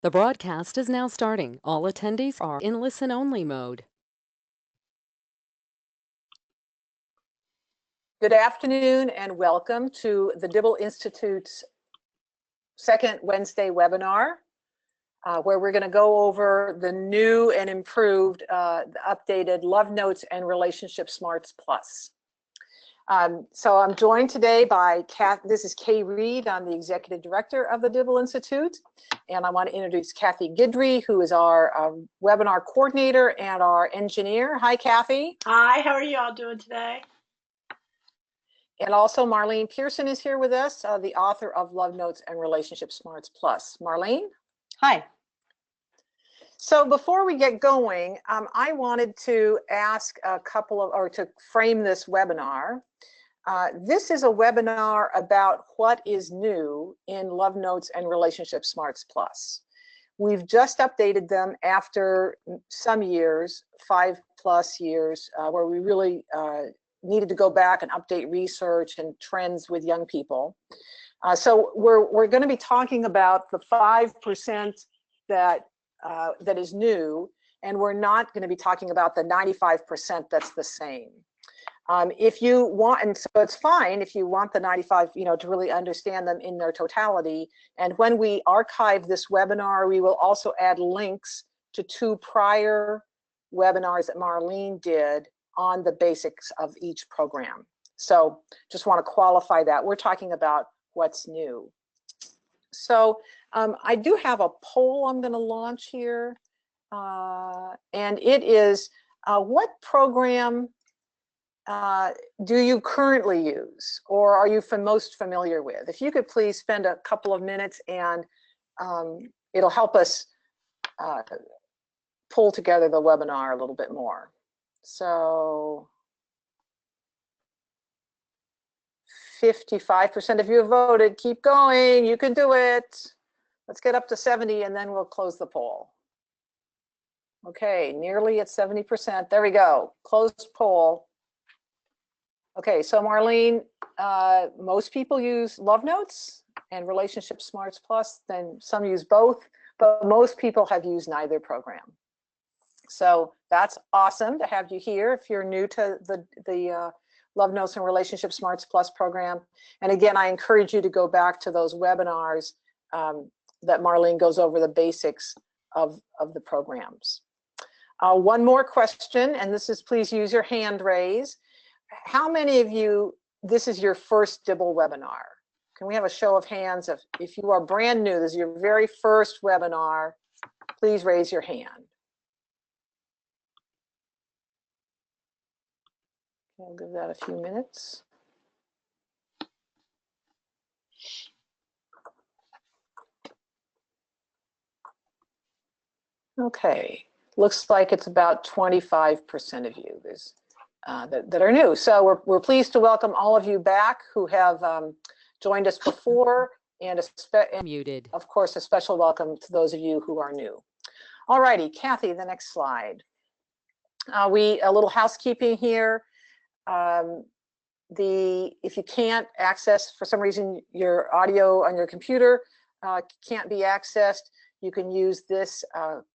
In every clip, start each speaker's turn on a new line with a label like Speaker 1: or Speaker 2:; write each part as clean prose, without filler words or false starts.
Speaker 1: The broadcast is now starting. All attendees are in listen-only mode.
Speaker 2: Good afternoon and welcome to the Dibble Institute's second Wednesday webinar, where we're going to go over the new and improved, updated Love Notes and Relationship Smarts Plus. So I'm joined today by this is Kay Reed. I'm the Executive Director of the Dibble Institute, and I want to introduce Kathy Guidry, who is our webinar coordinator and our engineer. Hi, Kathy.
Speaker 3: Hi, how are you all doing today?
Speaker 2: And also Marlene Pearson is here with us, the author of Love Notes and Relationship Smarts Plus. Marlene?
Speaker 4: Hi.
Speaker 2: So before we get going, I wanted to ask to frame this webinar. This is a webinar about what is new in Love Notes and Relationship Smarts Plus. We've just updated them after some years, 5+ years, where we really needed to go back and update research and trends with young people. So we're going to be talking about the 5% that is new, and we're not going to be talking about the 95% that's the same. If you want, and so it's fine if you want the 95, to really understand them in their totality. And when we archive this webinar, we will also add links to 2 prior webinars that Marlene did on the basics of each program. So just want to qualify that. We're talking about what's new. So I do have a poll I'm going to launch here. And it is, what program do you currently use, or are you most familiar with? If you could please spend a couple of minutes, and it'll help us pull together the webinar a little bit more. So 55% of you have voted. Keep going, you can do it. Let's get up to 70 and then we'll close the poll. Okay, nearly at 70%. There we go, closed poll. Okay, so Marlene, most people use Love Notes and Relationship Smarts Plus, then some use both, but most people have used neither program. So that's awesome to have you here if you're new to the Love Notes and Relationship Smarts Plus program. And again, I encourage you to go back to those webinars that Marlene goes over the basics of the programs. One more question, and this is, please use your hand raise. How many of you, this is your first Dibble webinar? Can we have a show of hands if you are brand new, this is your very first webinar, please raise your hand. I'll give that a few minutes. Okay, looks like it's about 25% of you that are new. So we're pleased to welcome all of you back who have joined us before, and
Speaker 1: Muted.
Speaker 2: Of course, a special welcome to those of you who are new. All righty, Kathy, the next slide. A little housekeeping here. If you can't access, for some reason, your audio on your computer can't be accessed, you can use this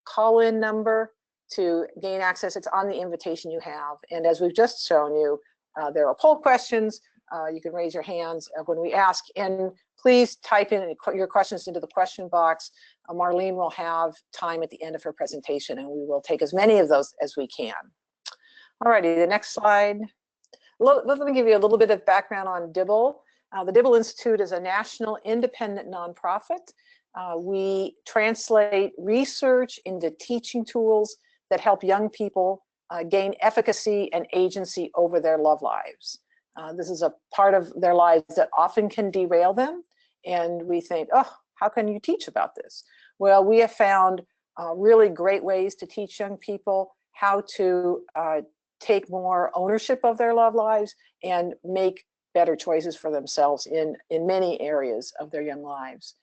Speaker 2: call-in number to gain access. It's on the invitation you have. And as we've just shown you, there are poll questions. You can raise your hands when we ask, and please type in your questions into the question box. Marlene will have time at the end of her presentation, and we will take as many of those as we can. All righty, the next slide. Let me give you a little bit of background on Dibble. The Dibble Institute is a national independent nonprofit. We translate research into teaching tools that help young people gain efficacy and agency over their love lives. This is a part of their lives that often can derail them, and we think, oh, how can you teach about this? Well, we have found really great ways to teach young people how to take more ownership of their love lives and make better choices for themselves in many areas of their young lives.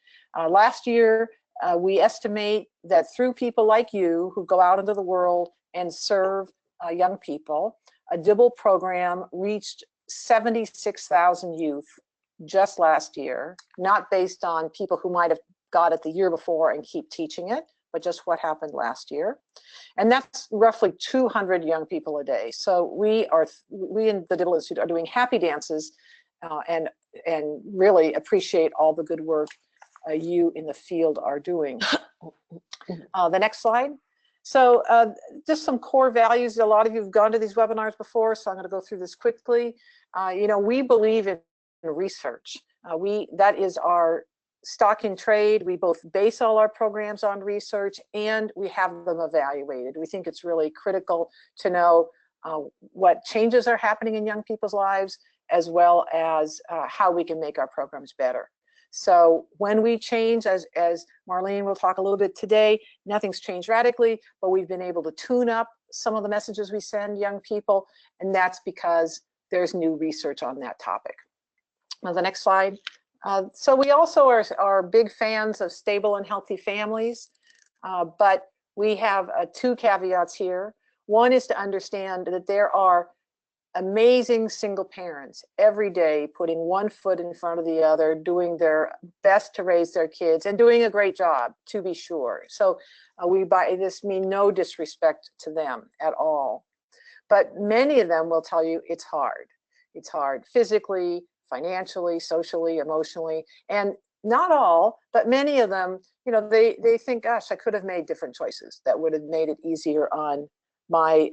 Speaker 2: Last year, we estimate that through people like you who go out into the world and serve young people, a Dibble program reached 76,000 youth just last year, not based on people who might have got it the year before and keep teaching it, but just what happened last year. And that's roughly 200 young people a day. So we in the Dibble Institute are doing happy dances and really appreciate all the good work you in the field are doing. The next slide. So just some core values. A lot of you have gone to these webinars before, so I'm going to go through this quickly. We believe in research. That is our stock in trade. We both base all our programs on research and we have them evaluated. We think it's really critical to know what changes are happening in young people's lives, as well as how we can make our programs better. So when we change, as Marlene will talk a little bit today, nothing's changed radically, but we've been able to tune up some of the messages we send young people, and that's because there's new research on that topic. Now, the next slide. So we also are big fans of stable and healthy families, but we have two caveats here. One is to understand that there are amazing single parents every day putting one foot in front of the other, doing their best to raise their kids and doing a great job, to be sure. So we by this mean no disrespect to them at all. But many of them will tell you it's hard. It's hard physically, financially, socially, emotionally, and not all, but many of them, they think, gosh, I could have made different choices that would have made it easier on my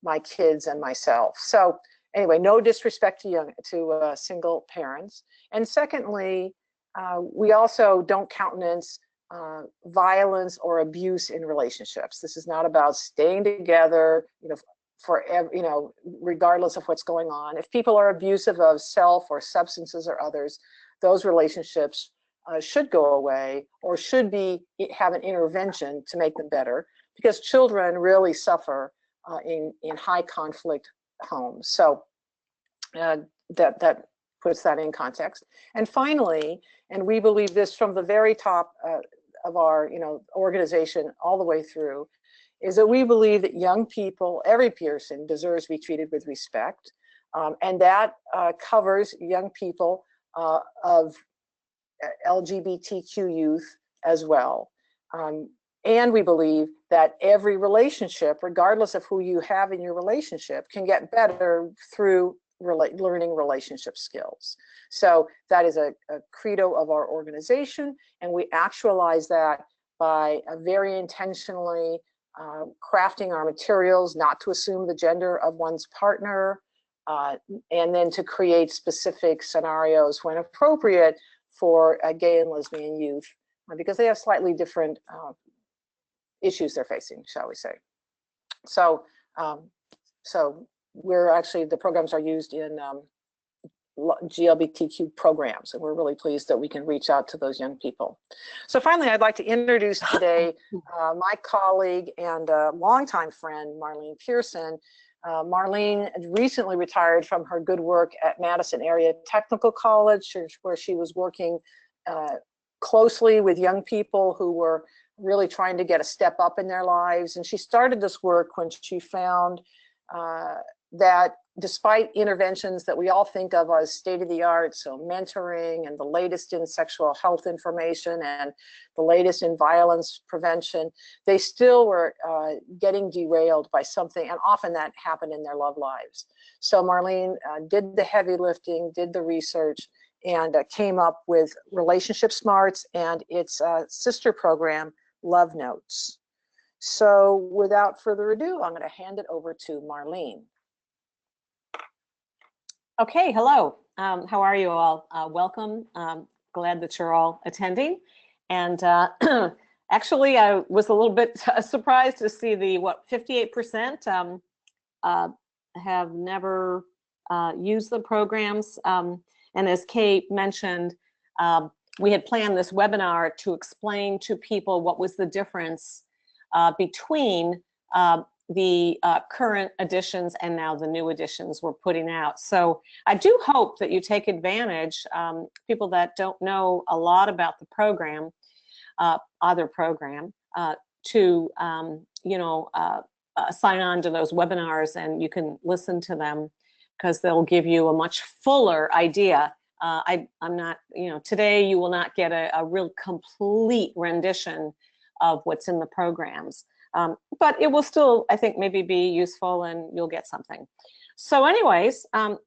Speaker 2: my kids and myself. So anyway, no disrespect to single parents. And secondly, we also don't countenance violence or abuse in relationships. This is not about staying together, forever, regardless of what's going on. If people are abusive of self or substances or others, those relationships should go away or should have an intervention to make them better, because children really suffer in high conflict homes. So that puts that in context. And finally, and we believe this from the very top of our organization all the way through, is that we believe that young people, every person, deserves to be treated with respect. And that covers young people of LGBTQ youth as well. And we believe that every relationship, regardless of who you have in your relationship, can get better through learning relationship skills. So that is a credo of our organization, and we actualize that by very intentionally crafting our materials not to assume the gender of one's partner, and then to create specific scenarios when appropriate for gay and lesbian youth, because they have slightly different issues they're facing, shall we say. So we're actually, the programs are used in GLBTQ programs, and we're really pleased that we can reach out to those young people. So finally, I'd like to introduce today my colleague and longtime friend, Marlene Pearson. Marlene recently retired from her good work at Madison Area Technical College, where she was working closely with young people who were really trying to get a step up in their lives. And she started this work when she found that despite interventions that we all think of as state-of-the-art, so mentoring and the latest in sexual health information and the latest in violence prevention, they still were getting derailed by something, and often that happened in their love lives. So Marlene did the heavy lifting, did the research, and came up with Relationship Smarts and its sister program, Love Notes. So without further ado, I'm going to hand it over to Marlene.
Speaker 4: Okay, hello. How are you all? Welcome. Glad that you're all attending. And actually, I was a little bit surprised to see the 58% have never used the programs. And as Kate mentioned, we had planned this webinar to explain to people what was the difference between the current editions and now the new editions we're putting out. So I do hope that you take advantage, people that don't know a lot about the program, other program, to sign on to those webinars, and you can listen to them because they'll give you a much fuller idea I'm not, today you will not get a real complete rendition of what's in the programs. But it will still, I think, maybe be useful and you'll get something. So anyways, the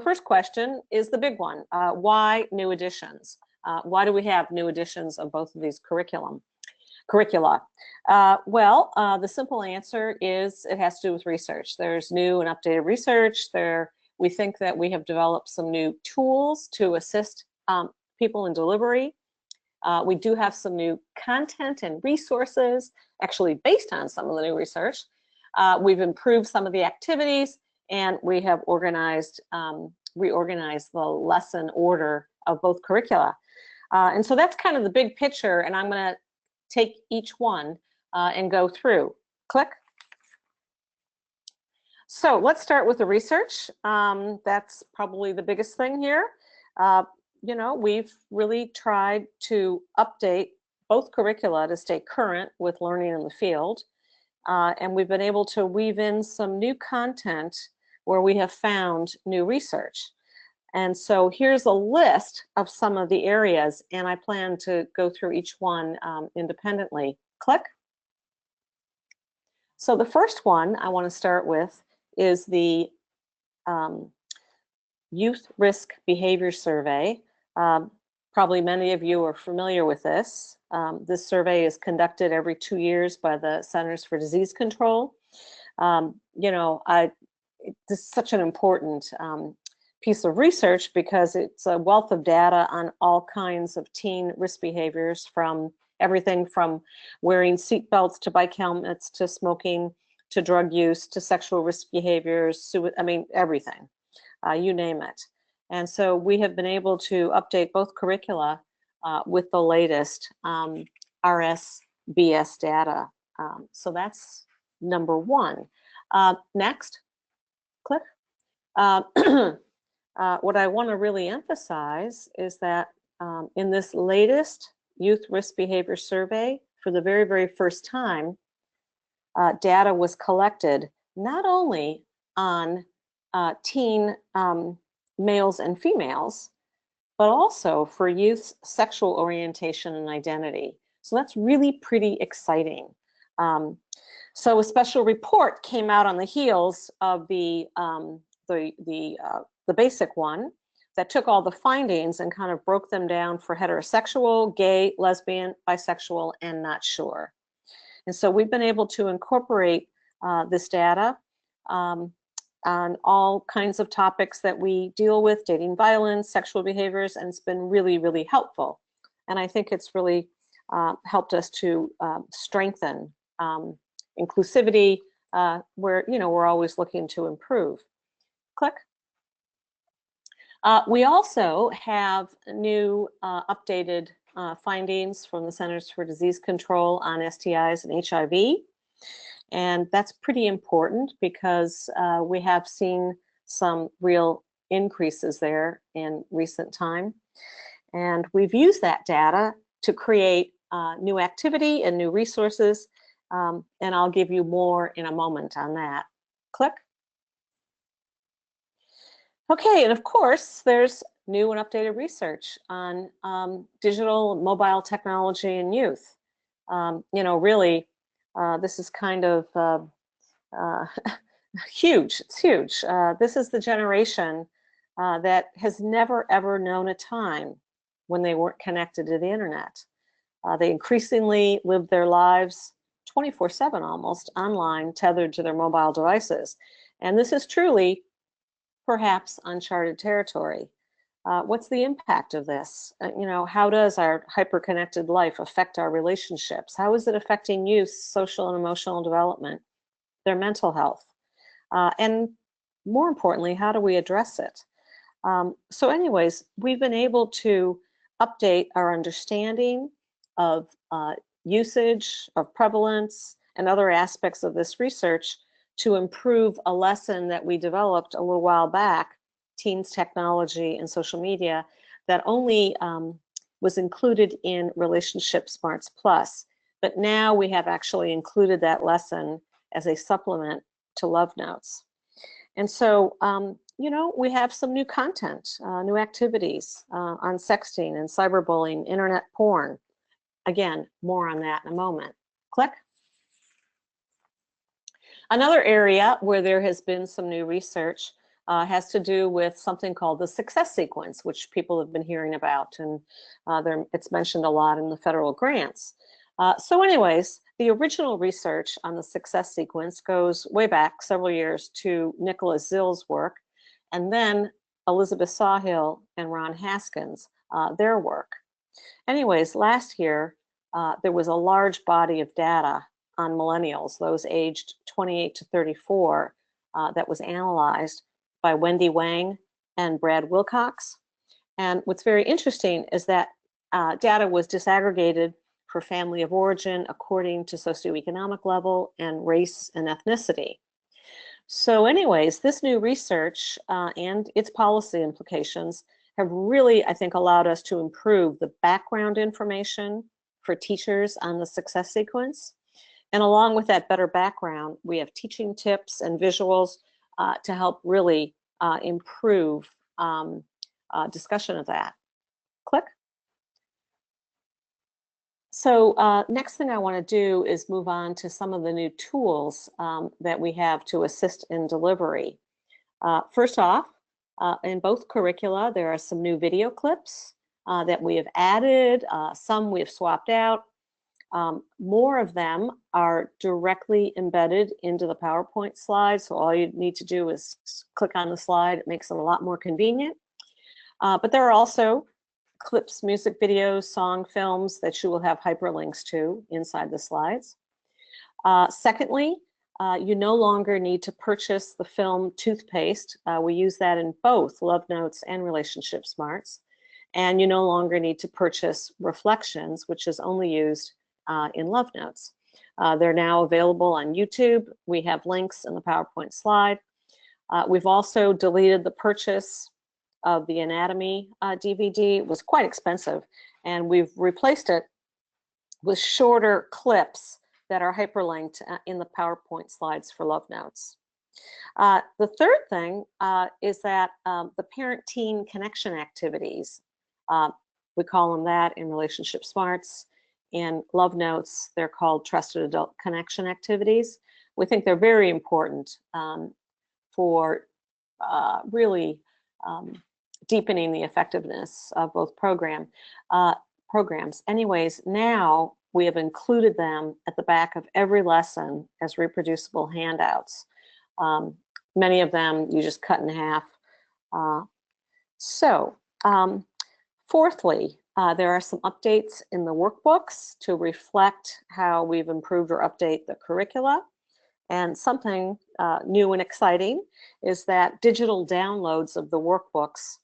Speaker 4: first question is the big one. Why new editions? Why do we have new editions of both of these curricula? Well, the simple answer is it has to do with research. There's new and updated research. We think that we have developed some new tools to assist people in delivery. We do have some new content and resources actually based on some of the new research. We've improved some of the activities, and we have reorganized the lesson order of both curricula. And so that's kind of the big picture, and I'm going to take each one and go through. Click. So let's start with the research. That's probably the biggest thing here. We've really tried to update both curricula to stay current with learning in the field. And we've been able to weave in some new content where we have found new research. And so here's a list of some of the areas, and I plan to go through each one independently. Click. So the first one I want to start with is the Youth Risk Behavior Survey. Probably many of you are familiar with this. This survey is conducted every 2 years by the Centers for Disease Control. This is such an important piece of research because it's a wealth of data on all kinds of teen risk behaviors, from everything from wearing seatbelts to bike helmets to smoking to drug use to sexual risk behaviors, everything, you name it. And so we have been able to update both curricula with the latest RSBS data. So that's number one. Next, click. What I want to really emphasize is that in this latest Youth Risk Behavior Survey, for the very, very first time, data was collected not only on teen males and females, but also for youth's sexual orientation and identity. So that's really pretty exciting. So a special report came out on the heels of the basic one that took all the findings and kind of broke them down for heterosexual, gay, lesbian, bisexual, and not sure. And so we've been able to incorporate this data on all kinds of topics that we deal with, dating violence, sexual behaviors, and it's been really, really helpful. And I think it's really helped us to strengthen inclusivity, where we're always looking to improve. Click. We also have new updated findings from the Centers for Disease Control on STIs and HIV. And that's pretty important because we have seen some real increases there in recent time. And we've used that data to create new activity and new resources. And I'll give you more in a moment on that. Click. Okay, and of course, there's new and updated research on digital mobile technology in youth. Really, this is kind of huge. It's huge. This is the generation that has never, ever known a time when they weren't connected to the internet. They increasingly live their lives 24/7 almost online, tethered to their mobile devices. And this is truly perhaps uncharted territory. What's the impact of this? How does our hyper-connected life affect our relationships? How is it affecting youth's social and emotional development, their mental health? And more importantly, how do we address it? So anyways, we've been able to update our understanding of usage, of prevalence, and other aspects of this research to improve a lesson that we developed a little while back, Teens Technology and Social Media, that only was included in Relationship Smarts Plus. But now we have actually included that lesson as a supplement to Love Notes. And so you know, we have some new content, new activities on sexting and cyberbullying, internet porn. Again, more on that in a moment. Click. Another area where there has been some new research has to do with something called the success sequence, which people have been hearing about, and it's mentioned a lot in the federal grants. So anyways, the original research on the success sequence goes way back several years to Nicholas Zill's work, and then Elizabeth Sawhill and Ron Haskins, their work. Anyways, last year, there was a large body of data on millennials, those aged 28 to 34, that was analyzed by Wendy Wang and Brad Wilcox. And what's very interesting is that data was disaggregated for family of origin according to socioeconomic level and race and ethnicity. So anyways, this new research and its policy implications have really, I think, allowed us to improve the background information for teachers on the success sequence. And along with that better background, we have teaching tips and visuals to help really improve discussion of that. Click. So next thing I want to do is move on to some of the new tools that we have to assist in delivery. First off, in both curricula, there are some new video clips that we have added. Some we have swapped out. More of them are directly embedded into the PowerPoint slide. So all you need to do is click on the slide. It makes it a lot more convenient. But there are also clips, music videos, song films that you will have hyperlinks to inside the slides. Secondly, you no longer need to purchase the film Toothpaste. We use that in both Love Notes and Relationship Smarts. And you no longer need to purchase Reflections, which is only used in Love Notes. They're now available on YouTube. We have links in the PowerPoint slide. We've also deleted the purchase of the Anatomy DVD. It was quite expensive, and we've replaced it with shorter clips that are hyperlinked in the PowerPoint slides for Love Notes. The third thing is that the parent-teen connection activities, we call them that in Relationship Smarts. In Love Notes, they're called Trusted Adult Connection Activities. We think they're very important for really deepening the effectiveness of both programs. Anyways, now we have included them at the back of every lesson as reproducible handouts. Many of them you just cut in half. Fourthly, there are some updates in the workbooks to reflect how we've improved or update the curricula. And something new and exciting is that digital downloads of the workbooks,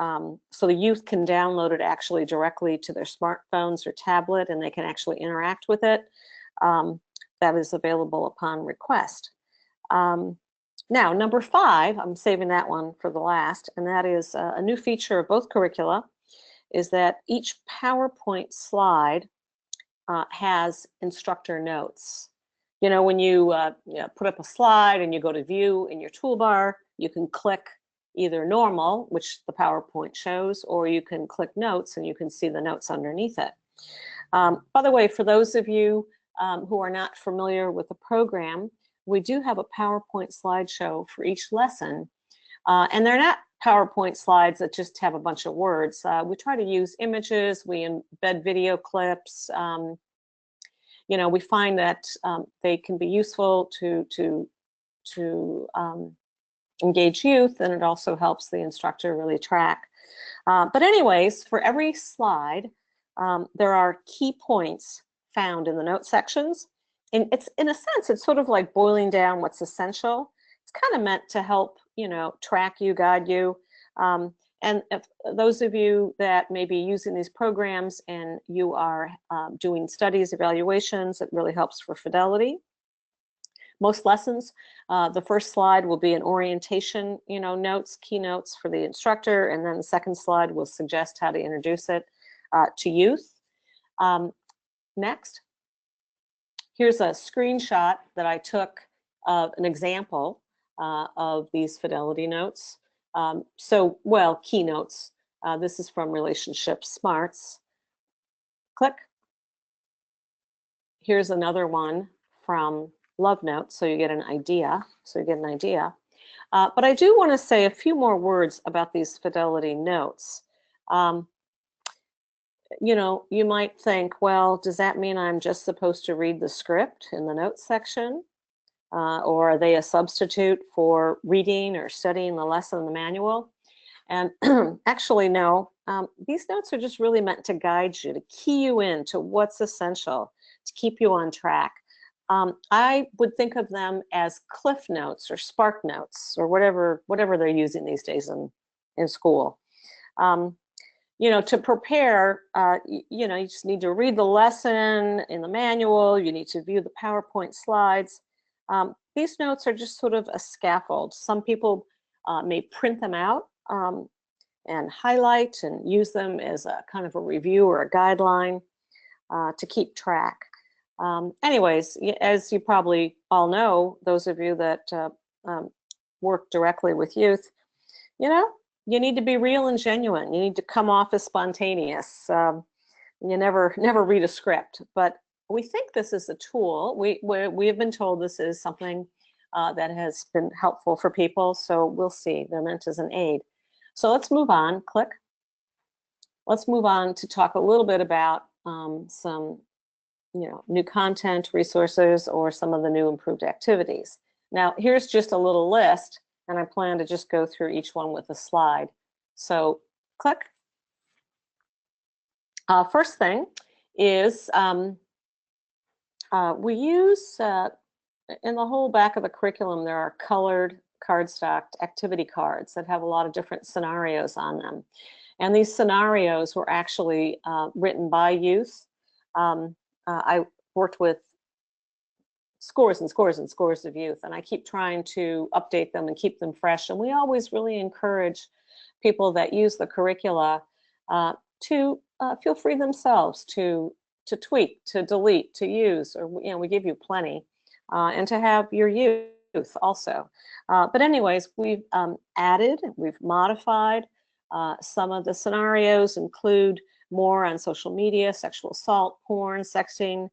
Speaker 4: so the youth can download it actually directly to their smartphones or tablet, and they can actually interact with it. That is available upon request. Now, number 5, I'm saving that one for the last, and that is a new feature of both curricula, is that each PowerPoint slide has instructor notes. You know, when you put up a slide and you go to view in your toolbar, you can click either normal, which the PowerPoint shows, or you can click notes and you can see the notes underneath it. By the way, for those of you who are not familiar with the program, we do have a PowerPoint slideshow for each lesson. And they're not PowerPoint slides that just have a bunch of words. We try to use images, we embed video clips. You know, we find that they can be useful to engage youth, and it also helps the instructor really track. But anyways, for every slide, there are key points found in the note sections. And it's, in a sense, it's sort of like boiling down what's essential. It's kind of meant to help, you know, track you, guide you. And if those of you that may be using these programs and you are doing studies, evaluations, it really helps for fidelity. Most lessons, the first slide will be an orientation, you know, notes, keynotes for the instructor, and then the second slide will suggest how to introduce it to youth. Next, here's a screenshot that I took of an example of these fidelity notes. Well, keynotes. This is from Relationship Smarts. Click. Here's another one from Love Notes, so you get an idea. But I do want to say a few more words about these fidelity notes. You know, you might think, well, does that mean I'm just supposed to read the script in the notes section? Or are they a substitute for reading or studying the lesson in the manual? And actually, no. These notes are just really meant to guide you, to key you in to what's essential, to keep you on track. I would think of them as cliff notes or spark notes or whatever they're using these days in school. You know, to prepare, you know, you just need to read the lesson in the manual. You need to view the PowerPoint slides. These notes are just sort of a scaffold. Some people may print them out and highlight and use them as a kind of a review or a guideline to keep track. Anyways, as you probably all know, those of you that work directly with youth, you know, you need to be real and genuine. You need to come off as spontaneous. You never read a script, but we think this is a tool. We have been told this is something that has been helpful for people, so we'll see. They're meant as an aid. So let's move on. Click. Let's move on to talk a little bit about some, you know, new content, resources, or some of the new improved activities. Now, here's just a little list, and I plan to just go through each one with a slide. So click. First thing is we use, in the whole back of the curriculum, there are colored cardstock activity cards that have a lot of different scenarios on them. And these scenarios were actually written by youth. I worked with scores and scores and scores of youth, and I keep trying to update them and keep them fresh. And we always really encourage people that use the curricula to feel free themselves to tweak, to delete, to use, or, you know, we give you plenty, and to have your youth also. But anyways, we've added, we've modified. Some of the scenarios include more on social media, sexual assault, porn, sexting.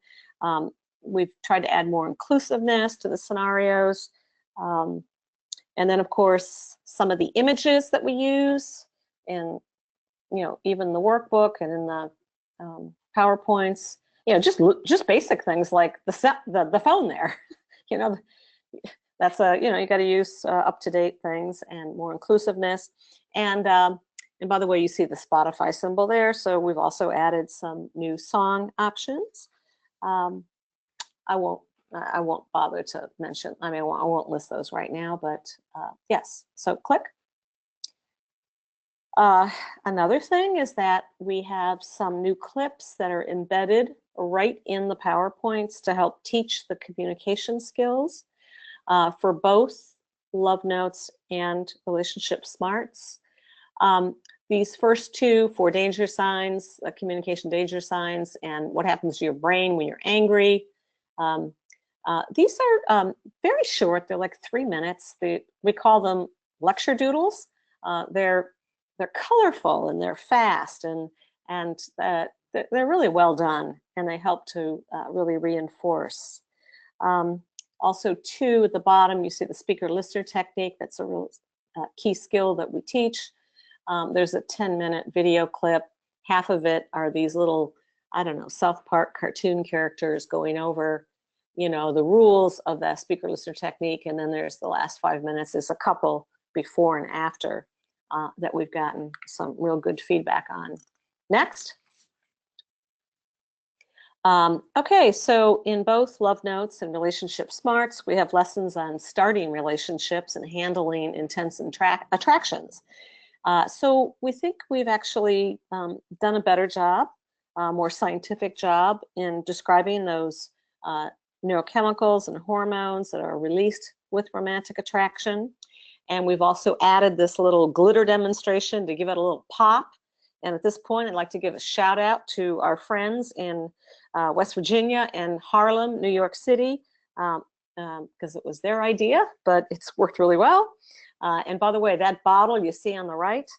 Speaker 4: We've tried to add more inclusiveness to the scenarios. And then, of course, some of the images that we use in, you know, even the workbook and in the PowerPoints, you know, just basic things like the phone there. You know, that's you know, you got to use up-to-date things and more inclusiveness. And by the way, you see the Spotify symbol there. So we've also added some new song options. I won't bother to mention. I mean, I won't list those right now, but yes. So click. Another thing is that we have some new clips that are embedded right in the PowerPoints to help teach the communication skills for both Love Notes and Relationship Smarts. These first two, for danger signs, communication danger signs, and what happens to your brain when you're angry. These are very short. They're like 3 minutes. We call them lecture doodles. They're colorful and they're fast and they're really well done, and they help to really reinforce. Also, too, at the bottom, you see the speaker listener technique. That's a real key skill that we teach. There's a 10-minute video clip. Half of it are these little, I don't know, South Park cartoon characters going over, you know, the rules of that speaker listener technique. And then there's the last 5 minutes. There's a couple before and after that we've gotten some real good feedback on. Next. Okay, so in both Love Notes and Relationship Smarts, we have lessons on starting relationships and handling intense attractions. So we think we've actually done a better job, more scientific job in describing those neurochemicals and hormones that are released with romantic attraction. And we've also added this little glitter demonstration to give it a little pop. And at this point, I'd like to give a shout out to our friends in West Virginia and Harlem, New York City, because it was their idea, but it's worked really well. And by the way, that bottle you see on the right,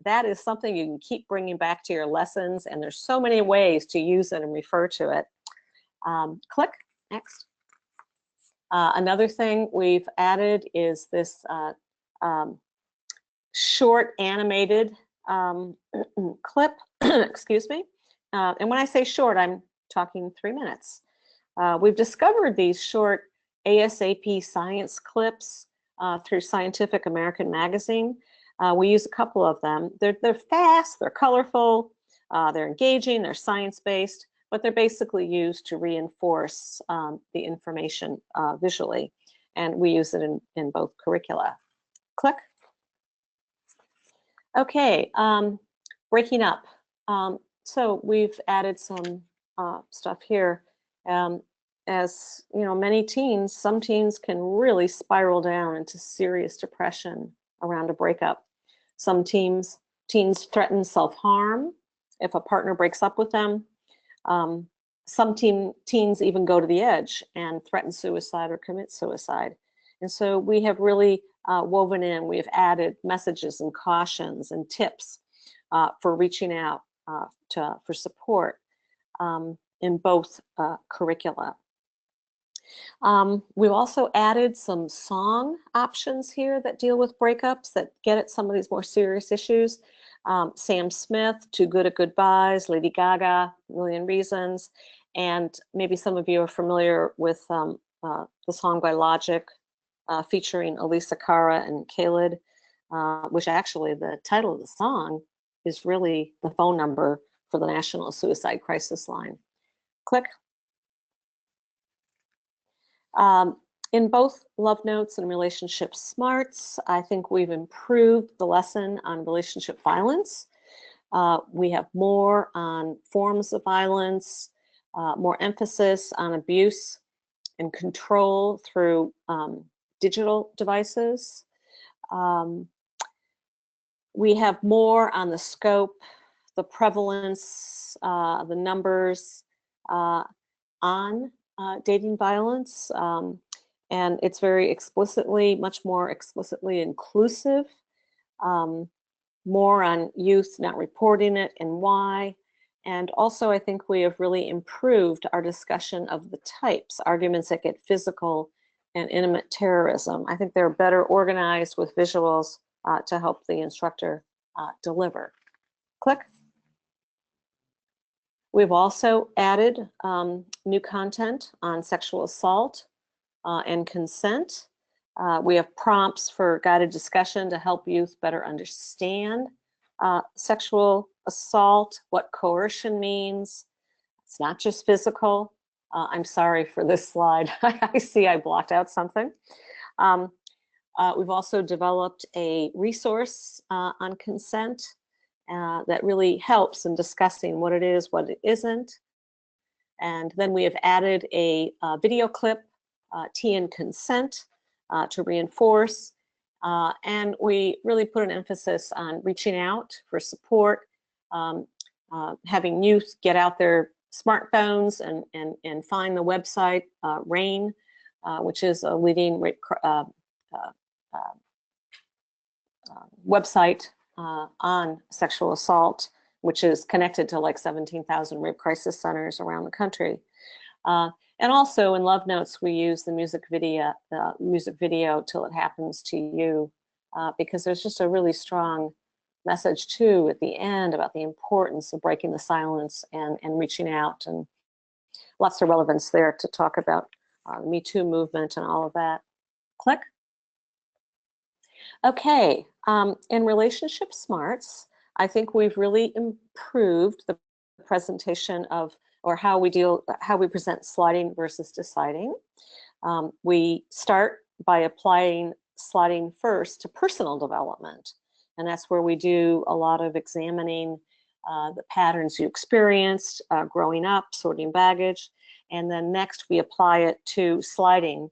Speaker 4: that is something you can keep bringing back to your lessons, and there's so many ways to use it and refer to it. Click, next. Another thing we've added is this short animated clip, excuse me. And when I say short, I'm talking 3 minutes. We've discovered these short ASAP science clips through Scientific American magazine. We use a couple of them. They're fast, they're colorful, they're engaging, they're science-based, but they're basically used to reinforce the information visually. And we use it in both curricula. Click. Okay, breaking up. So we've added some stuff here. As you know, many teens, some teens can really spiral down into serious depression around a breakup. Some teens threaten self-harm if a partner breaks up with them. Some teens even go to the edge and threaten suicide or commit suicide. And so we have really woven in, we've added messages and cautions and tips for reaching out for support in both curricula. We've also added some song options here that deal with breakups, that get at some of these more serious issues. Sam Smith, Too Good at Goodbyes, Lady Gaga, Million Reasons, and maybe some of you are familiar with the song by Logic featuring Elisa Cara and Khalid, which actually the title of the song is really the phone number for the National Suicide Crisis Line. Click. In both Love Notes and Relationship Smarts, I think we've improved the lesson on relationship violence. We have more on forms of violence, more emphasis on abuse and control through digital devices. We have more on the scope, the prevalence, the numbers on dating violence, and it's very explicitly, much more explicitly inclusive, more on youth not reporting it and why. And also I think we have really improved our discussion of the types, arguments that get physical and intimate terrorism. I think they're better organized with visuals to help the instructor deliver. Click. We've also added new content on sexual assault and consent. We have prompts for guided discussion to help youth better understand sexual assault, what coercion means. It's not just physical. I'm sorry for this slide. I see I blocked out something. We've also developed a resource on consent that really helps in discussing what it is, what it isn't. And then we have added a video clip, Tea and Consent, to reinforce. And we really put an emphasis on reaching out for support, having youth get out their smartphones and find the website RAIN, which is a leading website on sexual assault, which is connected to like 17,000 rape crisis centers around the country. And also in Love Notes, we use the music video Till It Happens to You, because there's just a really strong message too at the end about the importance of breaking the silence and reaching out, and lots of relevance there to talk about the Me Too movement and all of that. Click. Okay, in Relationship Smarts, I think we've really improved the presentation of, or how we present sliding versus deciding. We start by applying sliding first to personal development. And that's where we do a lot of examining the patterns you experienced growing up, sorting baggage. And then next we apply it to sliding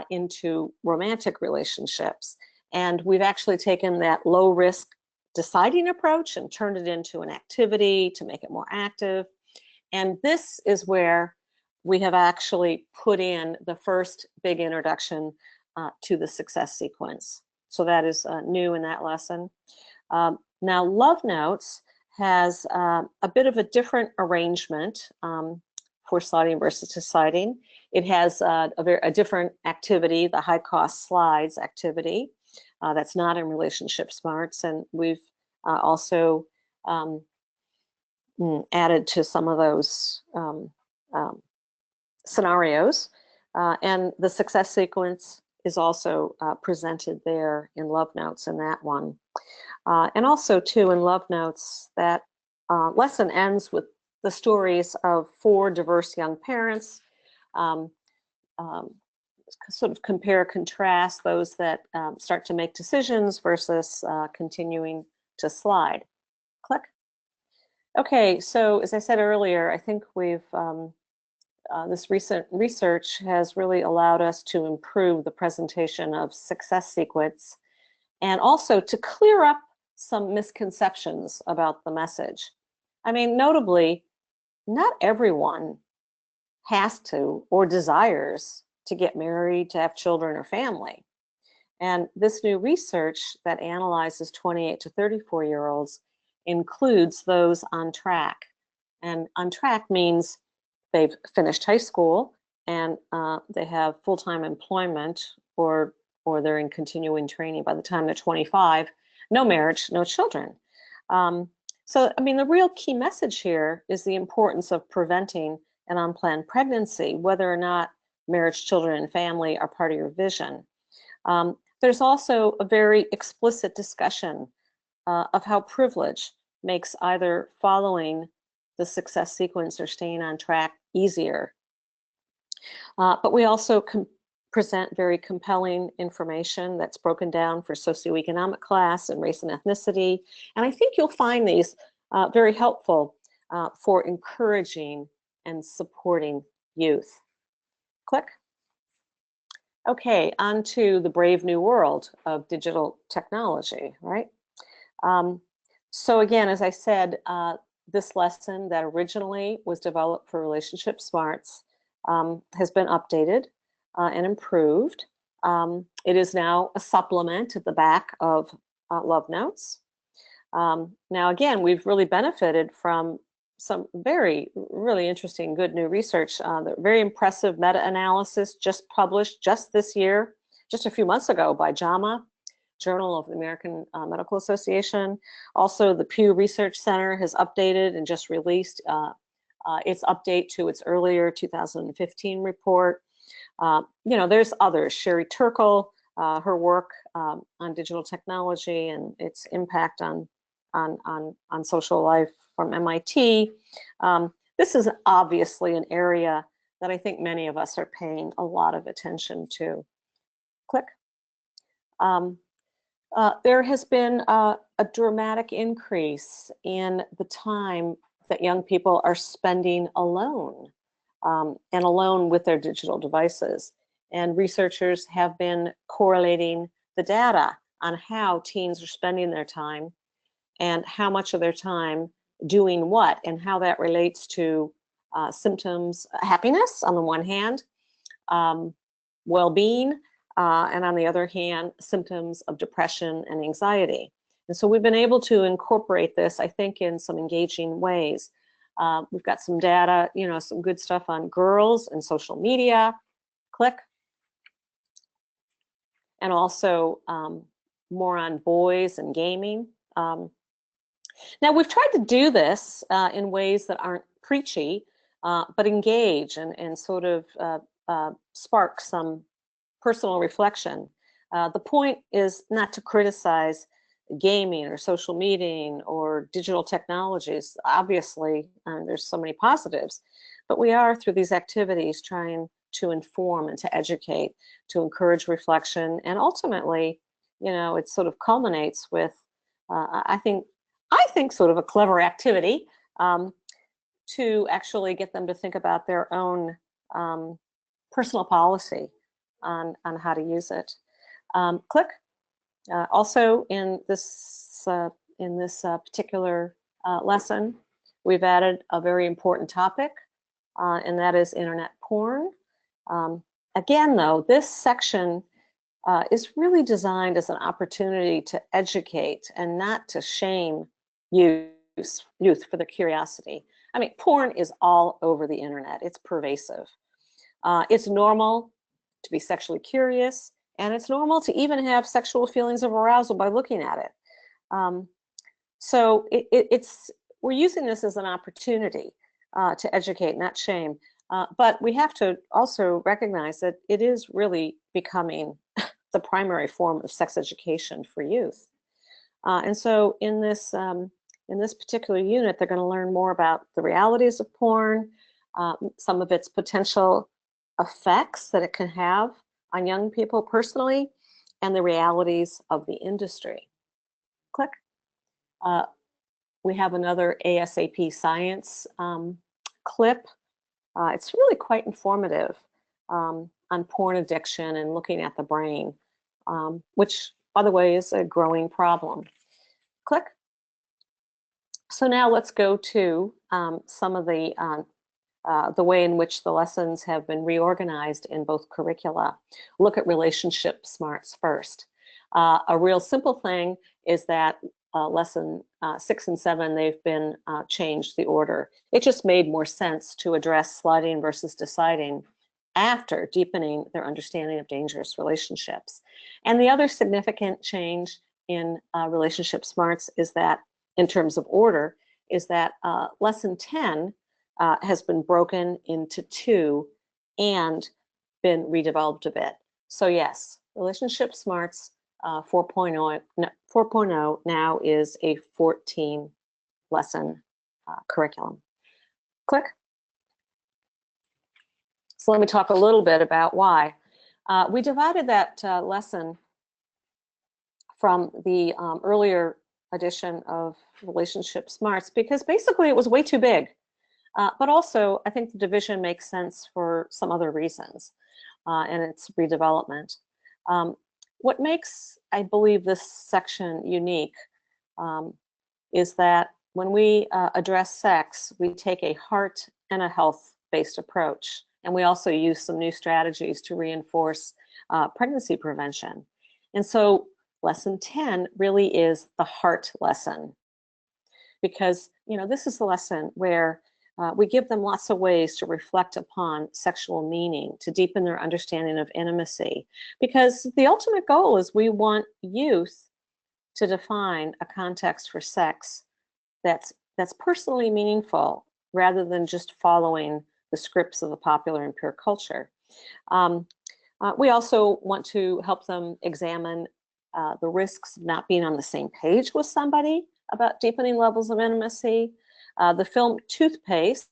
Speaker 4: into romantic relationships. And we've actually taken that low risk deciding approach and turned it into an activity to make it more active. And this is where we have actually put in the first big introduction to the success sequence. So that is new in that lesson. Now, Love Notes has a bit of a different arrangement for sliding versus deciding. It has a different activity, the high cost slides activity, that's not in relationship smarts. And we've also added to some of those scenarios. And the success sequence is also presented there in Love Notes in that one. And also too in Love Notes, that lesson ends with the stories of 4 diverse young parents, sort of compare, contrast those that start to make decisions versus continuing to slide. Click. Okay, so as I said earlier, I think we've this recent research has really allowed us to improve the presentation of success sequence and also to clear up some misconceptions about the message. I mean, notably, not everyone has to or desires to get married, to have children or family. And this new research that analyzes 28 to 34-year-olds includes those on track. And on track means they've finished high school and they have full-time employment or they're in continuing training by the time they're 25, no marriage, no children. So, I mean, the real key message here is the importance of preventing an unplanned pregnancy, whether or not marriage, children, and family are part of your vision. There's also a very explicit discussion of how privilege makes either following the success sequence or staying on track easier. But we also present very compelling information that's broken down for socioeconomic class and race and ethnicity. And I think you'll find these very helpful for encouraging and supporting youth. Click. Okay, on to the brave new world of digital technology, right? So again, as I said, this lesson that originally was developed for relationship smarts has been updated and improved. It is now a supplement at the back of Love Notes. Now, again, we've really benefited from some really interesting, good new research. The very impressive meta-analysis just published just this year, just a few months ago by JAMA, Journal of the American Medical Association. Also, the Pew Research Center has updated and just released its update to its earlier 2015 report. You know, there's others. Sherry Turkle, her work on digital technology and its impact on social life from MIT. This is obviously an area that I think many of us are paying a lot of attention to. Click. There has been a dramatic increase in the time that young people are spending alone and alone with their digital devices. And researchers have been correlating the data on how teens are spending their time and how much of their time doing what and how that relates to symptoms, happiness on the one hand, well-being, and on the other hand, symptoms of depression and anxiety. And so we've been able to incorporate this, I think, in some engaging ways. We've got some data, you know, some good stuff on girls and social media. Click. And also more on boys and gaming. Now, we've tried to do this in ways that aren't preachy, but engage and sort of spark some personal reflection. The point is not to criticize gaming or social media or digital technologies. Obviously, there's so many positives, but we are, through these activities, trying to inform and to educate, to encourage reflection, and ultimately, you know, it sort of culminates with, I think sort of a clever activity to actually get them to think about their own personal policy on how to use it. Click. Also, in this particular lesson, we've added a very important topic, and that is internet porn. Again, though, this section is really designed as an opportunity to educate and not to shame youth for their curiosity. I mean, porn is all over the internet. It's pervasive. It's normal to be sexually curious, and it's normal to even have sexual feelings of arousal by looking at it. So we're using this as an opportunity to educate, not shame. But we have to also recognize that it is really becoming the primary form of sex education for youth. And so in this particular unit, they're going to learn more about the realities of porn, some of its potential effects that it can have on young people personally, and the realities of the industry. Click. We have another ASAP science clip. It's really quite informative on porn addiction and looking at the brain, which, by the way, is a growing problem. Click. So now let's go to some of the way in which the lessons have been reorganized in both curricula. Look at relationship smarts first. A real simple thing is that lesson 6 and 7, they've been changed the order. It just made more sense to address sliding versus deciding after deepening their understanding of dangerous relationships. And the other significant change in relationship smarts is that, in terms of order, is that lesson 10 has been broken into 2 and been redeveloped a bit. So yes, relationship smarts 4.0 now is a 14 lesson curriculum. Click. So let me talk a little bit about why. We divided that lesson from the earlier edition of Relationship Smarts because basically it was way too big. But also, I think the division makes sense for some other reasons and its redevelopment. What makes, I believe, this section unique is that when we address sex, we take a heart and a health-based approach. And we also use some new strategies to reinforce pregnancy prevention. And so lesson 10 really is the heart lesson, because this is the lesson where we give them lots of ways to reflect upon sexual meaning, to deepen their understanding of intimacy, because the ultimate goal is we want youth to define a context for sex that's personally meaningful rather than just following the scripts of the popular and pure culture. We also want to help them examine the risks of not being on the same page with somebody about deepening levels of intimacy. The film Toothpaste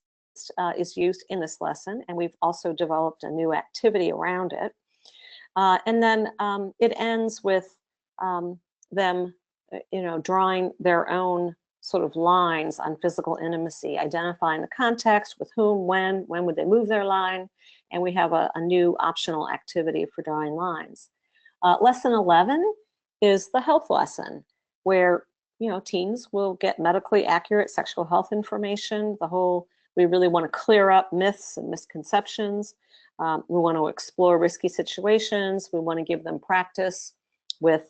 Speaker 4: is used in this lesson, and we've also developed a new activity around it. And then it ends with them, drawing their own sort of lines on physical intimacy, identifying the context, with whom, when would they move their line, and we have a new optional activity for drawing lines. Lesson 11 is the health lesson, where teens will get medically accurate sexual health information. We really want to clear up myths and misconceptions. We want to explore risky situations. We want to give them practice with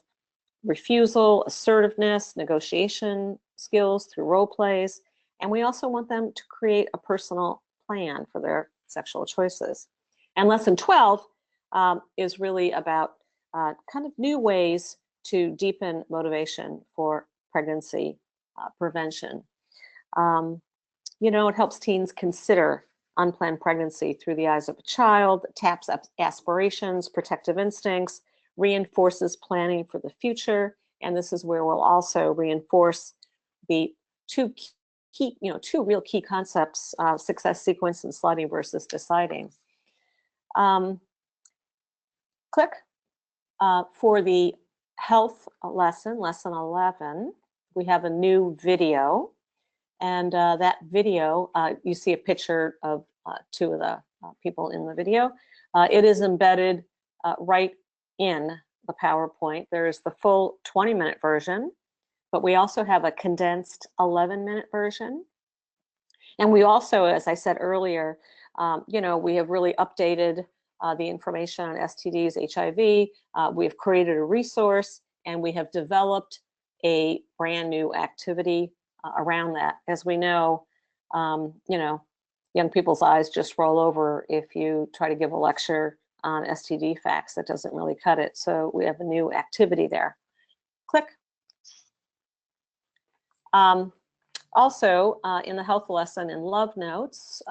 Speaker 4: refusal, assertiveness, negotiation skills through role plays. And we also want them to create a personal plan for their sexual choices. And lesson 12 is really about kind of new ways to deepen motivation for pregnancy prevention. It helps teens consider unplanned pregnancy through the eyes of a child, taps aspirations, protective instincts, reinforces planning for the future, and this is where we'll also reinforce the two real key concepts, success sequence and sliding versus deciding. Click. For the health lesson, lesson 11, we have a new video, and that video, you see a picture of 2 of the people in the video. It is embedded right in the PowerPoint. There is the full 20-minute version, but we also have a condensed 11-minute version. And we also, as I said earlier, we have really updated the information on STDs, HIV. We've created a resource, and we have developed a brand new activity around that. As we know, young people's eyes just roll over if you try to give a lecture on STD facts. That doesn't really cut it. So we have a new activity there. Click. Also, in the health lesson in Love Notes,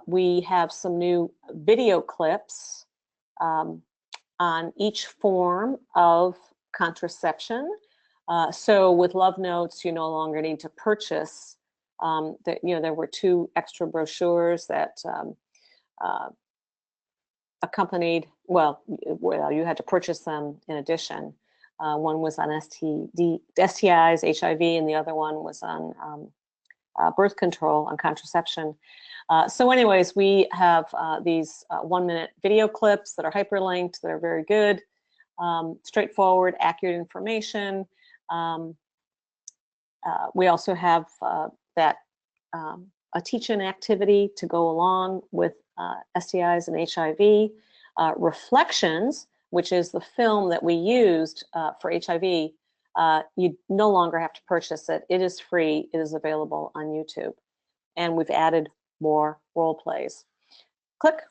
Speaker 4: we have some new video clips on each form of contraception. So with Love Notes, you no longer need to purchase. There were 2 extra brochures that accompanied. Well, you had to purchase them in addition. One was on STIs, HIV, and the other one was on birth control, on contraception. So anyways, we have these 1-minute video clips that are hyperlinked, that are very good, straightforward, accurate information. We also have a teach-in activity to go along with STIs and HIV. Reflections, which is the film that we used for HIV, you no longer have to purchase it. It is free. It is available on YouTube. And we've added more role plays. Click.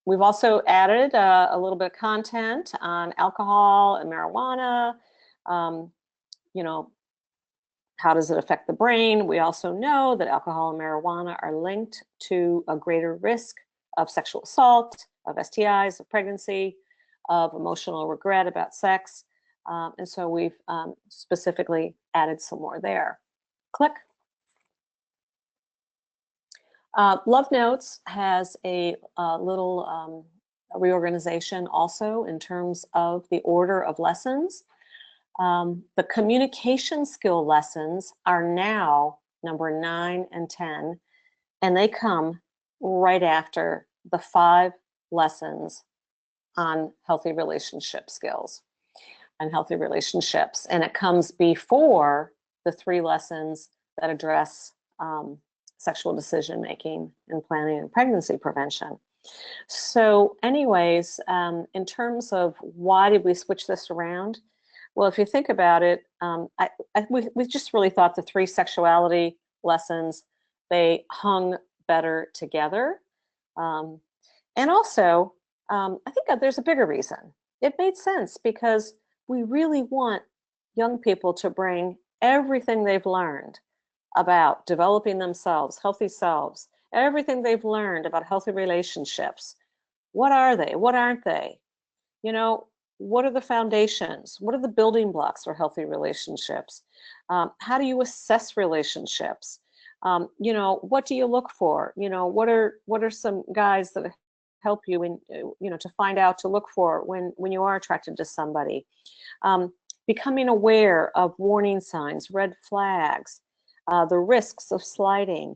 Speaker 4: We've also added a little bit of content on alcohol and marijuana. How does it affect the brain? We also know that alcohol and marijuana are linked to a greater risk of sexual assault, of STIs, of pregnancy, of emotional regret about sex. And so we've specifically added some more there. Click. Love Notes has a little reorganization also in terms of the order of lessons. The communication skill lessons are now number 9 and 10, and they come right after the 5 lessons on healthy relationship skills and healthy relationships. And it comes before the 3 lessons that address sexual decision making and planning and pregnancy prevention. So anyways, in terms of why did we switch this around? Well, if you think about it, we just really thought the 3 sexuality lessons, they hung better together. And also, I think that there's a bigger reason. It made sense because we really want young people to bring everything they've learned about developing themselves, healthy selves, everything they've learned about healthy relationships. What are they? What aren't they? What are the foundations? What are the building blocks for healthy relationships? How do you assess relationships? What do you look for? What are some guides that help you to find out to look for when you are attracted to somebody? Becoming aware of warning signs, red flags, the risks of sliding,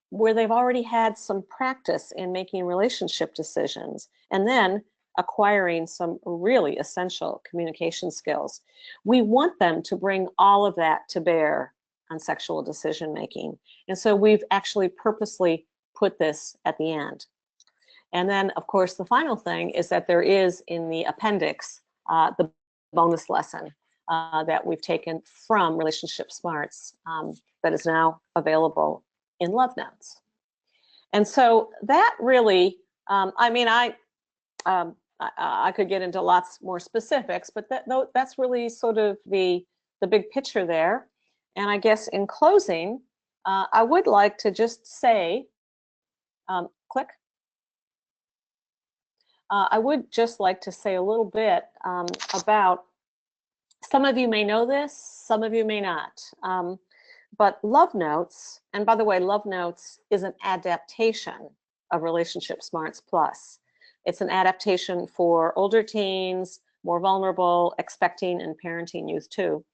Speaker 4: where they've already had some practice in making relationship decisions, and then acquiring some really essential communication skills. We want them to bring all of that to bear on sexual decision making. And so we've actually purposely put this at the end. And then, of course, the final thing is that there is in the appendix the bonus lesson that we've taken from Relationship Smarts that is now available in Love Notes. And so that really, I could get into lots more specifics, but that's really sort of the big picture there. And I guess in closing, I would like to just say, click. I would just like to say a little bit about, some of you may know this, some of you may not, but Love Notes, and by the way, Love Notes is an adaptation of Relationship Smarts Plus. It's an adaptation for older teens, more vulnerable, expecting and parenting youth too.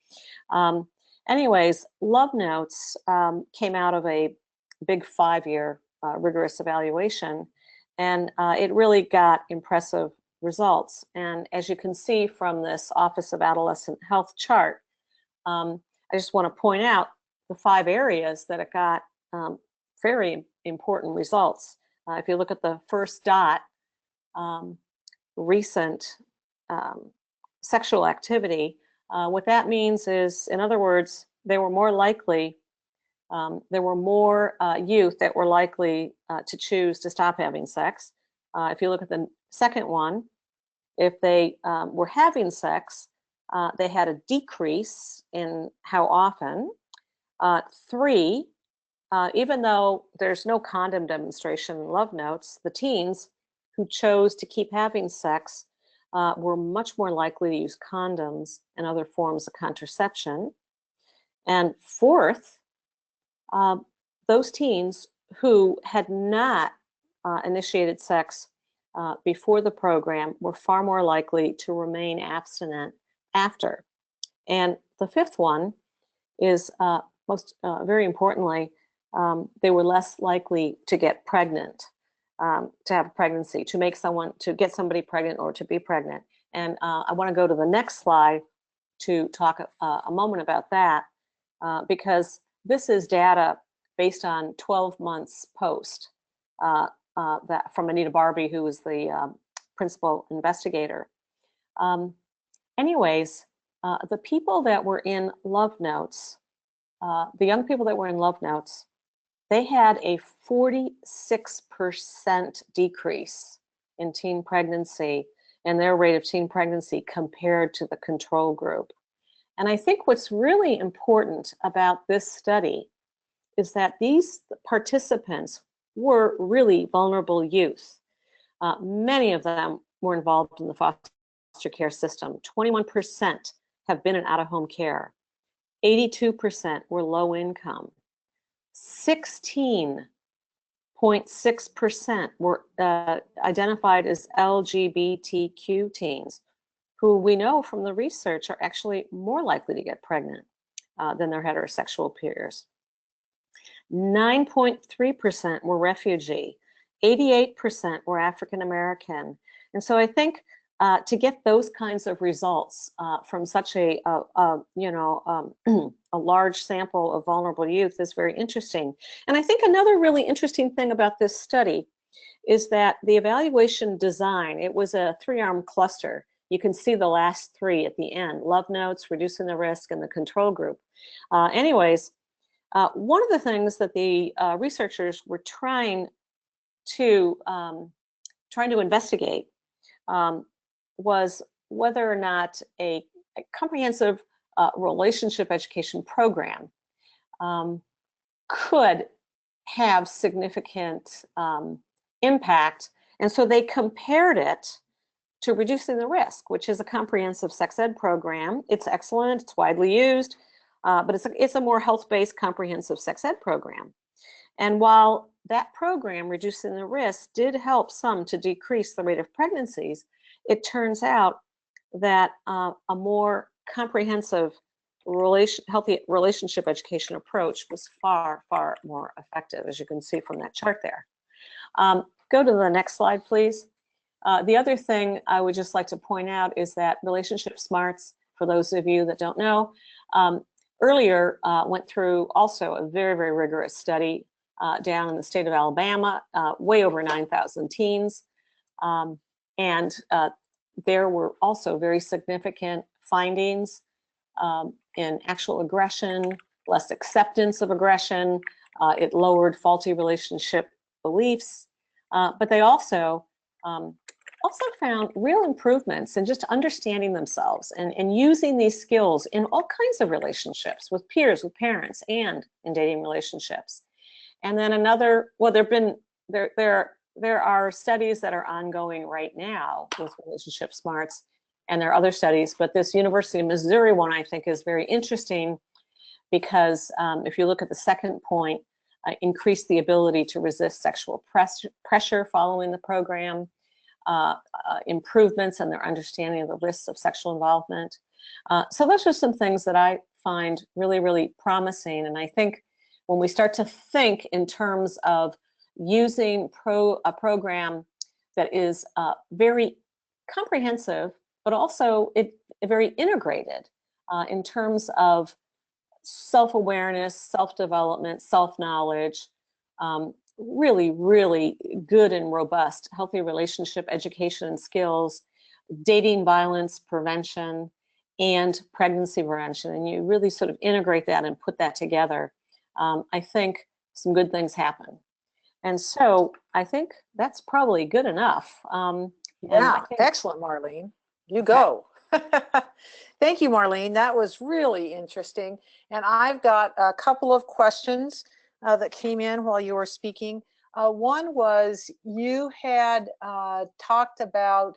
Speaker 4: Anyways, Love Notes came out of a big 5-year rigorous evaluation, and it really got impressive results. And as you can see from this Office of Adolescent Health chart, I just want to point out the 5 areas that it got very important results. If you look at the first dot, recent sexual activity, what that means is, in other words, they were more likely, there were more youth that were likely to choose to stop having sex. If you look at the second one, if they were having sex, they had a decrease in how often. 3, even though there's no condom demonstration in love notes, the teens who chose to keep having sex were much more likely to use condoms and other forms of contraception. And 4th, those teens who had not initiated sex before the program were far more likely to remain abstinent after. And the 5th one is very importantly, they were less likely to get pregnant, to have a pregnancy, to get somebody pregnant or to be pregnant. And I want to go to the next slide to talk a moment about that, because this is data based on 12 months post that from Anita Barbie, who was the principal investigator. Anyways, the people that were in love notes, the young people that were in love notes, they had a 46% decrease in teen pregnancy and their rate of teen pregnancy compared to the control group. And I think what's really important about this study is that these participants were really vulnerable youth. Many of them were involved in the foster care system. 21% have been in out-of-home care. 82% were low income. 16.6% were identified as LGBTQ teens, who we know from the research are actually more likely to get pregnant than their heterosexual peers. 9.3% were refugee. 88% were African American. And so I think to get those kinds of results from such a large sample of vulnerable youth is very interesting. And I think another really interesting thing about this study is that the evaluation design, it was a 3-arm cluster. You can see the last 3 at the end: love notes, reducing the risk, and the control group. Anyways, one of the things that the researchers were trying to investigate was whether or not a comprehensive relationship education program could have significant impact. And so they compared it to Reducing the Risk, which is a comprehensive sex ed program. It's excellent, it's widely used, but it's a more health-based comprehensive sex ed program. And while that program, Reducing the Risk, did help some to decrease the rate of pregnancies, it turns out that a more comprehensive healthy relationship education approach was far, far more effective, as you can see from that chart there. Go to the next slide, please. The other thing I would just like to point out is that relationship smarts, for those of you that don't know, earlier went through also a very, very rigorous study down in the state of Alabama, way over 9,000 teens. And there were also very significant findings in actual aggression, less acceptance of aggression. It lowered faulty relationship beliefs, but they also found real improvements in just understanding themselves and using these skills in all kinds of relationships with peers, with parents, and in dating relationships. And then there are studies that are ongoing right now with relationship smarts, and there are other studies, but this University of Missouri one I think is very interesting because if you look at the second point, increase the ability to resist sexual pressure following the program, improvements in their understanding of the risks of sexual involvement. So those are some things that I find really, really promising. And I think when we start to think in terms of using a program that is very comprehensive, but also very integrated in terms of self-awareness, self-development, self-knowledge, really, really good and robust healthy relationship education and skills, dating violence prevention, and pregnancy prevention, and you really sort of integrate that and put that together, I think some good things happen. And so I think that's probably good enough.
Speaker 2: Yeah, excellent, Marlene. You go. Thank you, Marlene. That was really interesting. And I've got a couple of questions that came in while you were speaking. One was you had talked about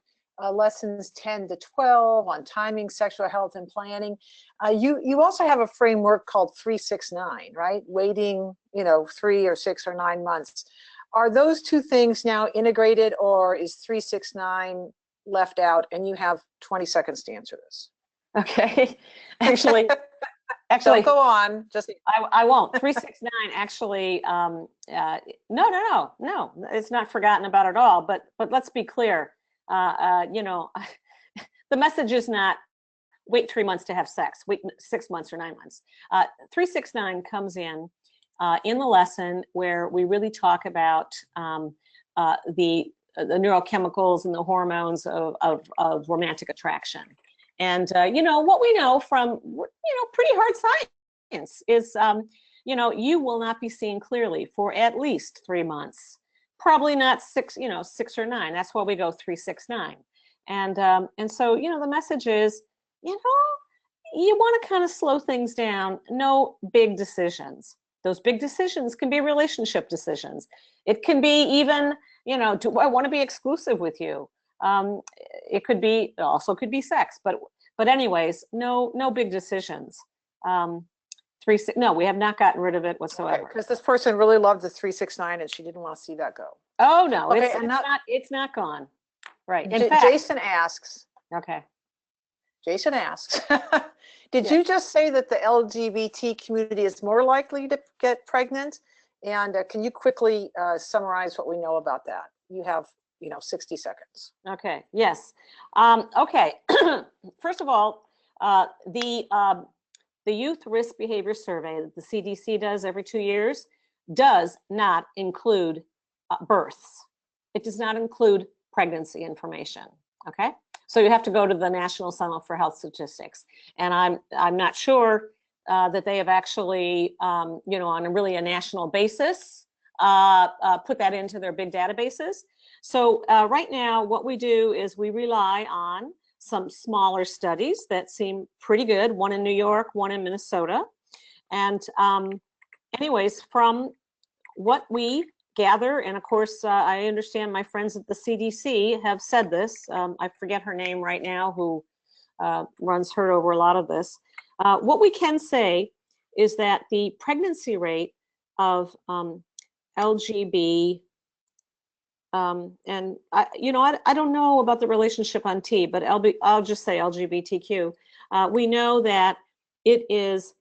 Speaker 2: lessons 10 to 12 on timing, sexual health, and planning. You also have a framework called 369, right? Waiting, 3 or 6 or 9 months. Are those two things now integrated, or is 369 left out? And you have 20 seconds to answer this.
Speaker 4: Okay, actually,
Speaker 2: don't go on. Just
Speaker 4: I won't. 369 actually. No. It's not forgotten about at all. But let's be clear. The message is not wait 3 months to have sex. Wait 6 months or 9 months. 369 comes in the lesson where we really talk about the neurochemicals and the hormones of romantic attraction. And what we know from pretty hard science is you will not be seeing clearly for at least 3 months, probably not 6 or 9. That's why we go 369. And so the message is you want to kind of slow things down. No big decisions. Those big decisions can be relationship decisions. It can be even do I want to be exclusive with you? It also could be sex, but anyways, no big decisions. No, we have not gotten rid of it whatsoever.
Speaker 2: Because this person really loved the 369 and she didn't want to see that go.
Speaker 4: Oh no,
Speaker 2: okay,
Speaker 4: it's not gone. Right. In
Speaker 2: fact, Jason asks.
Speaker 4: Okay.
Speaker 2: Jason asks, did you just say that the LGBT community is more likely to get pregnant? And can you quickly summarize what we know about that? You have 60 seconds.
Speaker 4: Okay. Yes. Okay. First of all, the Youth Risk Behavior Survey that the CDC does every 2 years does not include births. It does not include pregnancy information. Okay. So you have to go to the National Center for Health Statistics, and I'm not sure that they have actually, on a national basis, put that into their big databases. So right now, what we do is we rely on some smaller studies that seem pretty good. One in New York, one in Minnesota, and anyways, from what we gather, and of course, I understand my friends at the CDC have said this. I forget her name right now, who runs her over a lot of this. What we can say is that the pregnancy rate of LGB, and I don't know about the relationship on T, but I'll just say LGBTQ. We know that it is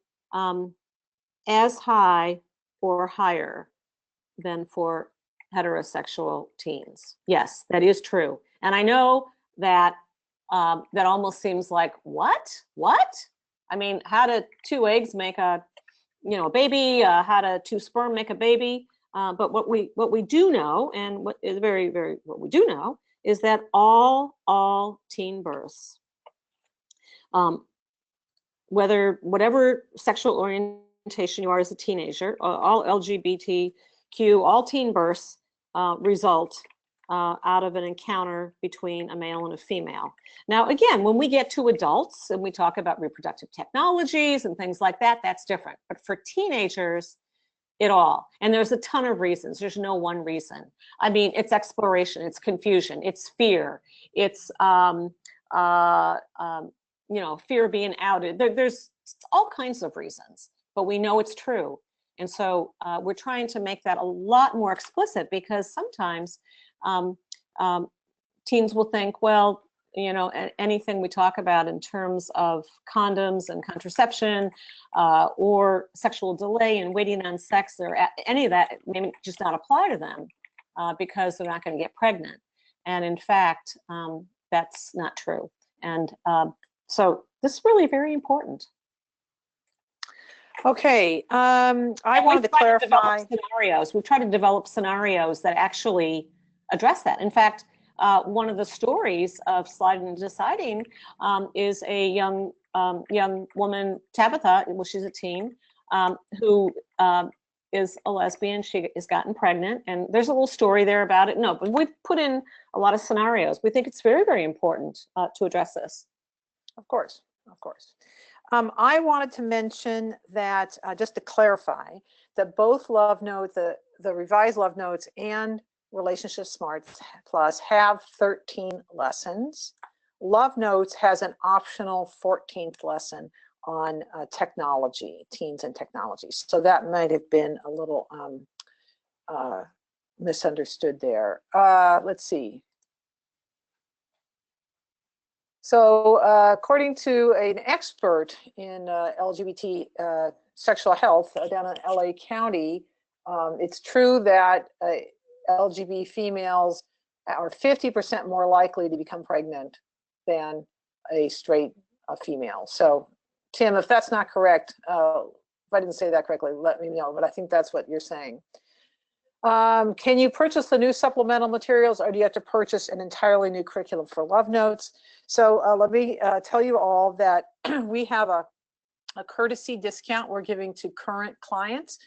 Speaker 4: as high or higher than for heterosexual teens. Yes, that is true. And I know that that almost seems like, what? I mean, how do 2 eggs make a baby? How do 2 sperm make a baby? But what we do know, and what is very, very what we do know, is that all teen births, whatever sexual orientation you are as a teenager, all LGBTQ, all teen births result out of an encounter between a male and a female. Now, again, when we get to adults and we talk about reproductive technologies and things like that, that's different. But for teenagers, and there's a ton of reasons. There's no one reason. I mean, it's exploration, it's confusion, it's fear, it's fear of being outed. There's all kinds of reasons, but we know it's true. And so we're trying to make that a lot more explicit, because sometimes teens will think, well, anything we talk about in terms of condoms and contraception or sexual delay and waiting on sex, or any of that may just not apply to them because they're not going to get pregnant. And in fact, that's not true. And so this is really very important.
Speaker 2: Okay, I wanted to clarify.
Speaker 4: Scenarios. We've tried to develop scenarios that actually address that. In fact, one of the stories of Sliding and Deciding is a young woman, Tabitha, well, she's a teen, who is a lesbian. She has gotten pregnant, and there's a little story there about it. No, but we've put in a lot of scenarios. We think it's very, very important to address this.
Speaker 2: Of course, of course. I wanted to mention that, just to clarify, that both Love Note, the revised Love Notes and Relationship Smart Plus have 13 lessons. Love Notes has an optional 14th lesson on technology, teens and technology. So that might have been a little misunderstood there. Let's see. So according to an expert in LGBT sexual health down in LA County, it's true that LGBT females are 50% more likely to become pregnant than a straight female. So Tim, if that's not correct, if I didn't say that correctly, let me know, but I think that's what you're saying. Can you purchase the new supplemental materials, or do you have to purchase an entirely new curriculum for Love Notes? So let me tell you all that we have a courtesy discount we're giving to current clients.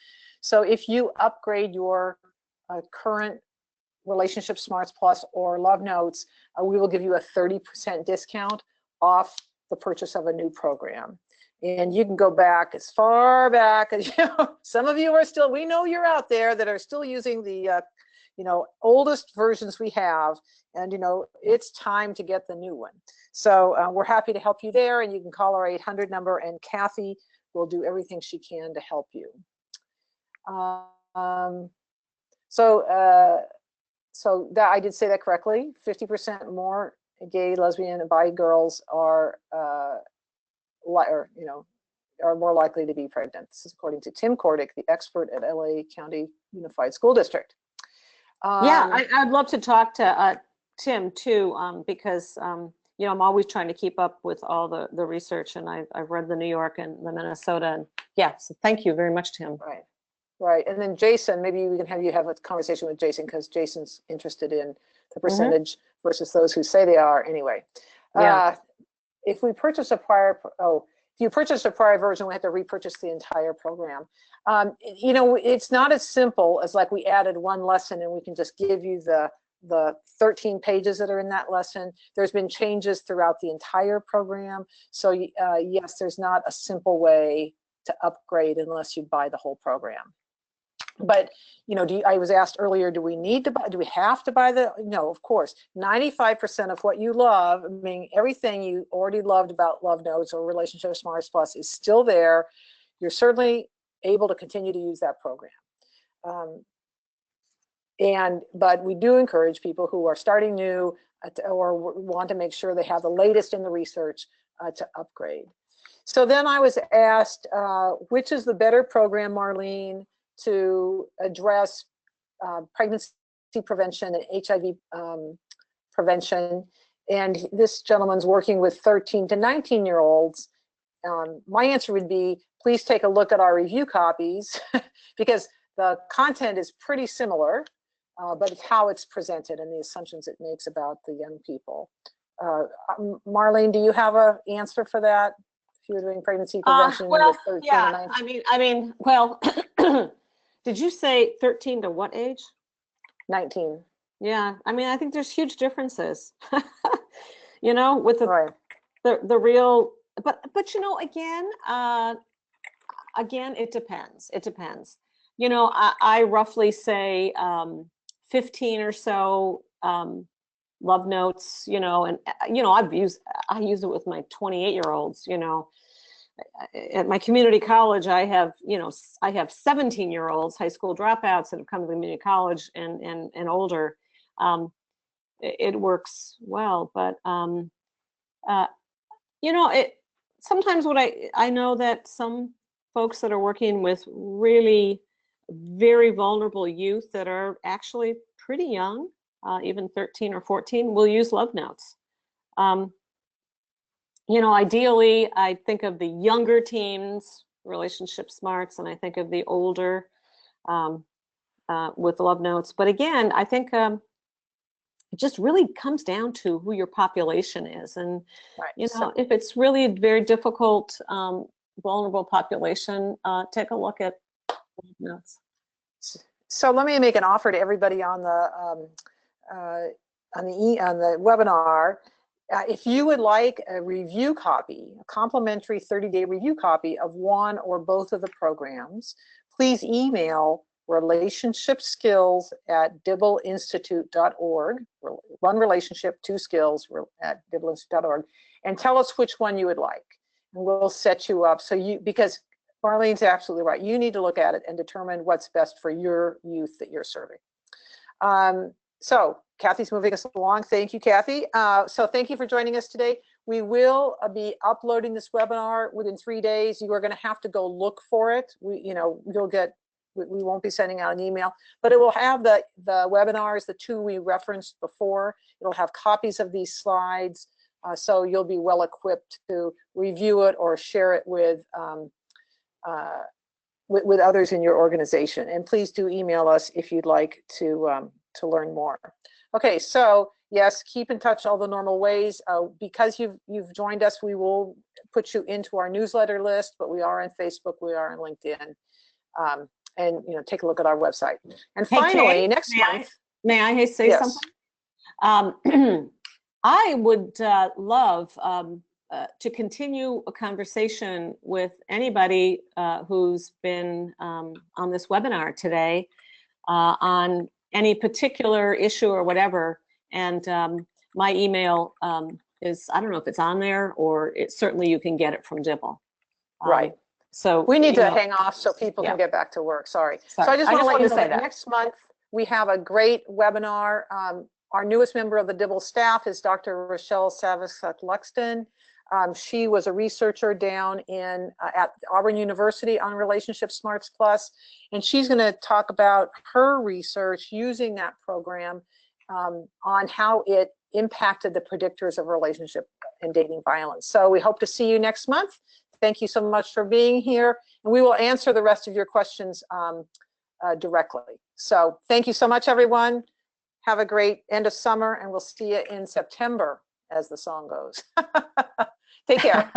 Speaker 2: So if you upgrade your current Relationship Smarts Plus or Love Notes, we will give you a 30% discount off the purchase of a new program. And you can go back as far back as, some of you are still, we know you're out there that are still using the, oldest versions we have. And, it's time to get the new one. So we're happy to help you there. And you can call our 800 number, and Kathy will do everything she can to help you. So that I did say that correctly. 50% more gay, lesbian, and bi girls are more likely to be pregnant. This is according to Tim Kordick, the expert at LA County Unified School District.
Speaker 4: Yeah, I'd love to talk to Tim too, because I'm always trying to keep up with all the research, and I've read the New York and the Minnesota, and yeah, so thank you very much, Tim.
Speaker 2: Right, and then Jason, maybe we can have you have a conversation with Jason, because Jason's interested in the percentage versus those who say they are anyway.
Speaker 4: Yeah.
Speaker 2: If we purchase a prior, if you purchase a prior version, we have to repurchase the entire program. It's not as simple as like we added one lesson and we can just give you the 13 pages that are in that lesson. There's been changes throughout the entire program. So yes, there's not a simple way to upgrade unless you buy the whole program. But I was asked earlier, do we have to buy the? No, of course. 95% of what you love, I mean, everything you already loved about Love Notes or Relationship Smarts Plus is still there. You're certainly able to continue to use that program. But we do encourage people who are starting new or want to make sure they have the latest in the research to upgrade. So then I was asked, which is the better program, Marlene, to address pregnancy prevention and HIV prevention. And this gentleman's working with 13 to 19-year-olds. My answer would be, please take a look at our review copies because the content is pretty similar, but it's how it's presented and the assumptions it makes about the young people. Marlene, do you have an answer for that? If you're doing pregnancy prevention with 13
Speaker 4: yeah,
Speaker 2: to 19?
Speaker 4: I mean, well, did you say 13 to what age?
Speaker 2: 19.
Speaker 4: Yeah, I mean, I think there's huge differences, with
Speaker 2: Right.
Speaker 4: the real, but again, it depends. It depends. I roughly say 15 or so Love Notes, and I use it with my 28-year-olds, At my community college, I have 17-year-olds, high school dropouts that have come to the community college and older. It works well, but sometimes what I know that some folks that are working with really very vulnerable youth that are actually pretty young, even 13 or 14, will use Love Notes. Ideally, I think of the younger teens, relationship smarts, and I think of the older with love notes. But again, I think it just really comes down to who your population is. And,
Speaker 2: Right.
Speaker 4: you know, if it's really a very difficult, vulnerable population, take a look at love notes.
Speaker 2: So let me make an offer to everybody on the webinar. If you would like a review copy, a complimentary 30-day review copy of one or both of the programs, please email relationshipskills@dibbleinstitute.org, one relationship, two skills at dibbleinstitute.org, and tell us which one you would like. And we'll set you up because Marlene's absolutely right. You need to look at it and determine what's best for your youth that you're serving. So Kathy's moving us along. Thank you, Kathy. So thank you for joining us today. We will be uploading this webinar within 3 days. You are going to have to go look for it. We won't be sending out an email, but it will have the webinars, the two we referenced before. It'll have copies of these slides, so you'll be well equipped to review it or share it with others in your organization. And please do email us if you'd like to learn more. Okay, so yes, keep in touch all the normal ways. Because you've joined us, we will put you into our newsletter list, but we are on Facebook, we are on LinkedIn, and take a look at our website. And finally,
Speaker 4: Kay,
Speaker 2: next month.
Speaker 4: May I say something? I would love to continue a conversation with anybody who's been on this webinar today on any particular issue or whatever. And my email is, I don't know if it's on there, or certainly you can get it from Dibble.
Speaker 2: Right.
Speaker 4: So
Speaker 2: we need to hang off so people can get back to work. Sorry. So I just want to let you know that next month we have a great webinar. Our newest member of the Dibble staff is Dr. Rochelle Savisak-Luxton. She was a researcher down at Auburn University on Relationship Smarts Plus, and she's going to talk about her research using that program on how it impacted the predictors of relationship and dating violence. So we hope to see you next month. Thank you so much for being here, and we will answer the rest of your questions directly. So thank you so much, everyone. Have a great end of summer, and we'll see you in September, as the song goes. Take care.